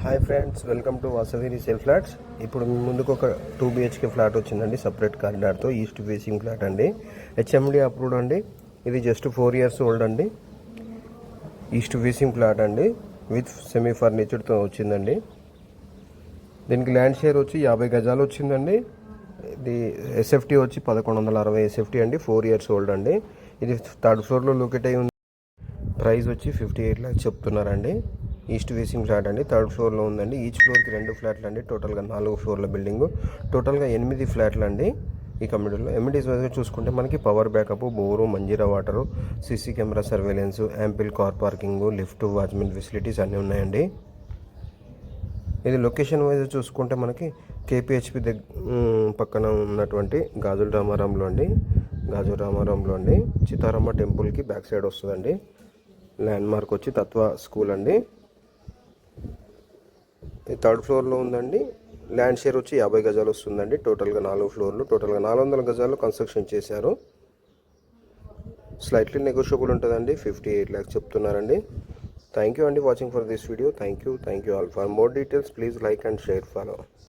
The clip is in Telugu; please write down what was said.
Hi friends, welcome to Vasavi resale flats. ఇప్పుడు మీ ముందుకు ఒక 2 BHK ఫ్లాట్ వచ్చిందండి, సపరేట్ కారిడార్తో. ఈస్ట్ ఫేసింగ్ ఫ్లాట్ అండి, HMD అప్రూవ్డ్ అండి. ఇది జస్ట్ 4 years ఓల్డ్ అండి. ఈస్ట్ ఫేసింగ్ ఫ్లాట్ అండి, విత్ సెమీ ఫర్నిచర్తో వచ్చిందండి. దీనికి ల్యాండ్ షేర్ వచ్చి 50 గజాలు వచ్చిందండి. ఇది SFT వచ్చి 1160 SFT అండి. 4 years ఓల్డ్ అండి. ఇది 3rd ఫ్లోర్లో లొకేట్ అయి ఉంది. ప్రైస్ వచ్చి 58 lakhs చెప్తున్నారండి. ఈస్ట్ ఫేసింగ్ ఫ్లాట్ అండి, 3rd ఫ్లోర్లో ఉందండి. ఈచ్ ఫ్లోర్కి 2 ఫ్లాట్లు అండి. టోటల్గా 4 ఫ్లోర్ల బిల్డింగ్. టోటల్గా 8 ఫ్లాట్లు అండి ఈ కమ్యూనిటీలో. ఎమ్యూనిటీస్ వైజ్గా చూసుకుంటే మనకి power backup, bore, Manjira water, CC camera surveillance, ample car parking, lift, watchmen facilities అన్నీ ఉన్నాయండి. ఇది లొకేషన్ వైజ్ చూసుకుంటే మనకి KPHP పక్కన ఉన్నటువంటి గాజుల రామారంలో అండి. చితారమ్మ టెంపుల్కి బ్యాక్ సైడ్ వస్తుందండి. ల్యాండ్ మార్క్ వచ్చి తత్వ స్కూల్ అండి. 3rd ఫ్లోర్లో ఉందండి. ల్యాండ్ షేర్ వచ్చి 50 గజాలు వస్తుందండి. టోటల్గా 4 ఫ్లోర్లు, టోటల్గా 400 గజాలు కన్స్ట్రక్షన్ చేశారు. స్లైట్లీ నెగోషియబుల్ ఉంటుందండి. 58 lakhs చెప్తున్నారండి. థ్యాంక్ యూ అండి watching for this video. Thank you all. For more details please like and share, follow.